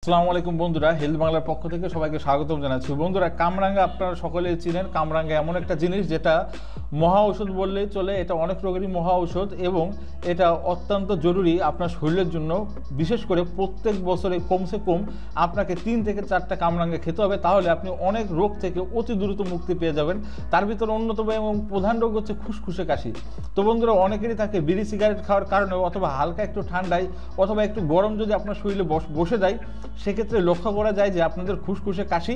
আসসালামু আলাইকুম বন্ধুরা, হেলথ বাংলার পক্ষ থেকে সবাইকে স্বাগতম জানাচ্ছি। বন্ধুরা, কামরাঙ্গা আপনারা সকলেই চিনেন। কামরাঙ্গা এমন একটা জিনিস যেটা মহা ঔষধ বললেই চলে। এটা অনেক রোগেরই মহা ঔষধ এবং এটা অত্যন্ত জরুরি আপনার শরীরের জন্য। বিশেষ করে প্রত্যেক বছরে কমসে কম আপনাকে 3 থেকে 4টা কামরাঙ্গা খেতে হবে, তাহলে আপনি অনেক রোগ থেকে অতি দ্রুত মুক্তি পেয়ে যাবেন। তার ভিতরে অন্যতম এবং প্রধান রোগ হচ্ছে খুসখুসে কাশি। তো বন্ধুরা, অনেকেরই থাকে বিড়ি সিগারেট খাওয়ার কারণে অথবা হালকা একটু ঠান্ডায় অথবা একটু গরম যদি আপনার শরীরে বসে যায়, সেক্ষেত্রে লক্ষ্য করা যায় যে আপনাদের খুসখুসে কাশি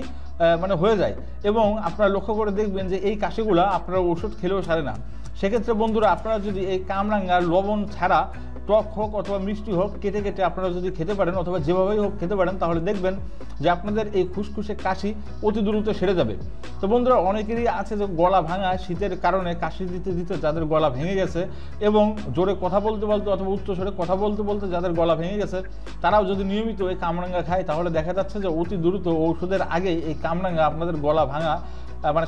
হয়ে যায় এবং আপনারা লক্ষ্য করে দেখবেন যে এই কাশিগুলো আপনারা ওষুধ খেলেও সারে না। সেক্ষেত্রে বন্ধুরা, আপনারা যদি এই কামরাঙ্গা লবণ ছাড়া টক হোক অথবা মিষ্টি হোক কেটে কেটে আপনারা যদি খেতে পারেন অথবা যেভাবেই হোক খেতে পারেন, তাহলে দেখবেন যে আপনাদের এই খুসখুসে কাশি অতি দ্রুত সেরে যাবে। তো বন্ধুরা, অনেকেরই আছে যে গলা ভাঙা, শীতের কারণে কাশি দিতে দিতে যাদের গলা ভেঙে গেছে এবং জোরে কথা বলতে বলতে অথবা উচ্চস্বরে কথা বলতে বলতে যাদের গলা ভেঙে গেছে, তারাও যদি নিয়মিত এই কামরাঙ্গা খায়, তাহলে দেখা যাচ্ছে যে অতি দ্রুত ঔষধের আগেই এই কামরাঙ্গা আপনাদের গলা ভাঙা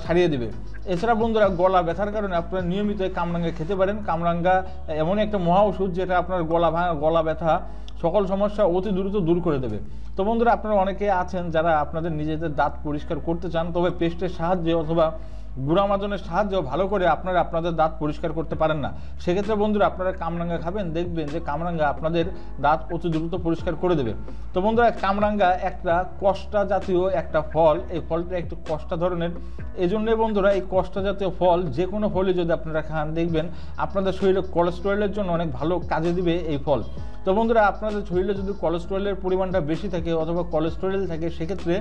সারিয়ে দেবে। এছাড়া বন্ধুরা, গলা ব্যথার কারণে আপনারা নিয়মিত কামরাঙ্গা খেতে পারেন। কামরাঙ্গা এমন একটা মহা ওষুধ যেটা আপনার গলা ভাঙা, গলা ব্যথা সকল সমস্যা অতি দ্রুত দূর করে দেবে। তো বন্ধুরা, আপনারা অনেকে আছেন যারা আপনাদের নিজেদের দাঁত পরিষ্কার করতে চান, তবে পেস্টের সাহায্যে অথবা গুঁড়া মাজনের সাহায্যে ভালো করে আপনারা আপনাদের দাঁত পরিষ্কার করতে পারেন না। সেক্ষেত্রে বন্ধুরা, আপনারা কামরাঙ্গা খাবেন, দেখবেন যে কামরাঙ্গা আপনাদের দাঁত অতি দ্রুত পরিষ্কার করে দেবে। তো বন্ধুরা, কামরাঙ্গা একটা কষ্টা জাতীয় একটা ফল। এই ফলটা একটু কষ্টা ধরনের, এই জন্যে বন্ধুরা এই কষ্টা জাতীয় ফল যে কোনো ফলই যদি আপনারা খান, দেখবেন আপনাদের শরীরে কোলেস্টেরলের জন্য অনেক ভালো কাজে দিবে এই ফল। তো বন্ধুরা, আপনাদের শরীরে যদি কোলেস্টেরলের পরিমাণটা বেশি থাকে অথবা কোলেস্টেরল থাকে, সেক্ষেত্রে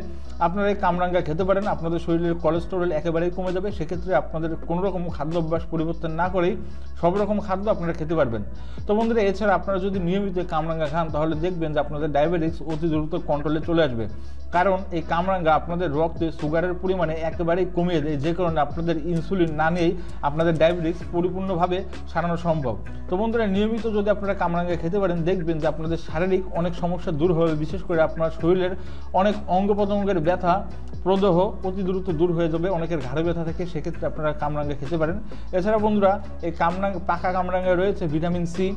আপনারা এই কামরাঙ্গা খেতে পারেন। আপনাদের শরীরের কোলেস্টেরল একেবারেই কমে যাবে। সেক্ষেত্রে আপনাদের কোনো রকম খাদ্য অভ্যাস পরিবর্তন না করেই সব রকম খাদ্য আপনারা খেতে পারবেন। তো বন্ধুরা, এছাড়া আপনারা যদি নিয়মিত কামরাঙ্গা খান, তাহলে দেখবেন যে আপনাদের ডায়াবেটিস অতি দ্রুত কন্ট্রোলে চলে আসবে। কারণ এই কামরাঙ্গা আপনাদের রক্তে সুগারের পরিমাণে একেবারেই কমিয়ে দেয়, যে কারণে আপনাদের ইনসুলিন না নিয়েই আপনাদের ডায়াবেটিস পরিপূর্ণভাবে সারানো সম্ভব। তো বন্ধুরা, নিয়মিত যদি আপনারা কামরাঙ্গা খেতে পারেন, দেখবেন যে আপনাদের শারীরিক অনেক সমস্যা দূর হবে। বিশেষ করে আপনার শরীরের অনেক অঙ্গ প্রত্যঙ্গের ব্যথা প্রদাহ অতি দ্রুত দূর হয়ে যাবে। অনেকের ঘাড়ে ব্যথা থাকে, সেক্ষেত্রে আপনারা কামরাঙ্গা খেতে পারেন। এছাড়া বন্ধুরা, এই পাকা কামরাঙ্গায় রয়েছে ভিটামিন সি,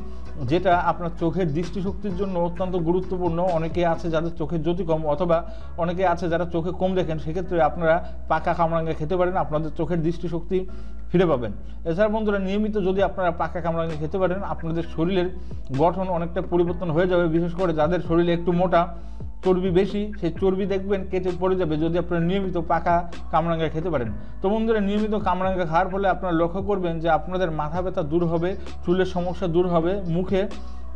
যেটা আপনার চোখের দৃষ্টিশক্তির জন্য অত্যন্ত গুরুত্বপূর্ণ। অনেকে আছে যাদের চোখের জ্যোতি কম অথবা অনেকে আছে যারা চোখে কম দেখেন, সেক্ষেত্রে আপনারা পাকা কামরাঙ্গা খেতে পারেন, আপনাদের চোখের দৃষ্টিশক্তি ফিরে পাবেন। এছাড়া বন্ধুরা, নিয়মিত যদি আপনারা পাকা কামরাঙ্গা খেতে পারেন, আপনাদের শরীরের গঠন অনেকটা পরিবর্তন হয়ে যাবে। বিশেষ করে যাদের শরীরে একটু মোটা, চর্বি বেশি, সেই চর্বি দেখবেন কেটে পড়ে যাবে যদি আপনারা নিয়মিত পাকা কামরাঙ্গা খেতে পারেন। তো বন্ধুরা, নিয়মিত কামরাঙ্গা খাওয়ার ফলে আপনারা লক্ষ্য করবেন যে আপনাদের মাথা ব্যথা দূর হবে, চুলের সমস্যা দূর হবে, মুখে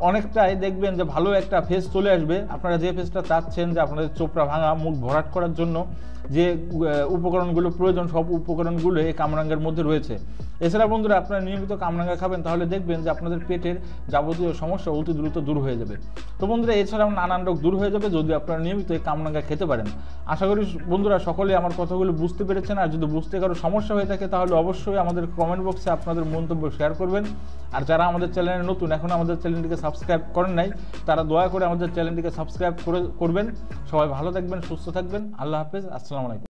অনেকটাই দেখবেন যে ভালো একটা ফেস চলে আসবে। আপনারা যে ফেসটা চাচ্ছেন, যে আপনাদের চোপড়া ভাঙা, মুখ ভরাট করার জন্য যে উপকরণগুলো প্রয়োজন, সব উপকরণগুলো এই কামরাঙ্গার মধ্যে রয়েছে। এছাড়া বন্ধুরা, আপনারা নিয়মিত কামরাঙ্গা খাবেন, তাহলে দেখবেন যে আপনাদের পেটের যাবতীয় সমস্যা অতি দ্রুত দূর হয়ে যাবে। তো বন্ধুরা, এছাড়াও নানান রোগ দূর হয়ে যাবে যদি আপনারা নিয়মিত এই কামরাঙ্গা খেতে পারেন। আশা করি বন্ধুরা সকলে আমার কথাগুলো বুঝতে পেরেছেন। আর যদি বুঝতে কারো সমস্যা হয়ে থাকে, তাহলে অবশ্যই আমাদের কমেন্ট বক্সে আপনাদের মন্তব্য শেয়ার করবেন। আর যারা আমাদের চ্যানেলে নতুন, এখন আমাদের চ্যানেলটিকে সাবস্ক্রাইব করেন নাই, তারা দয়া করে আমাদের চ্যানেলটিকে সাবস্ক্রাইব করবেন। সবাই ভালো থাকবেন, সুস্থ থাকবেন। আল্লাহ হাফেজ, আসসালামু আলাইকুম।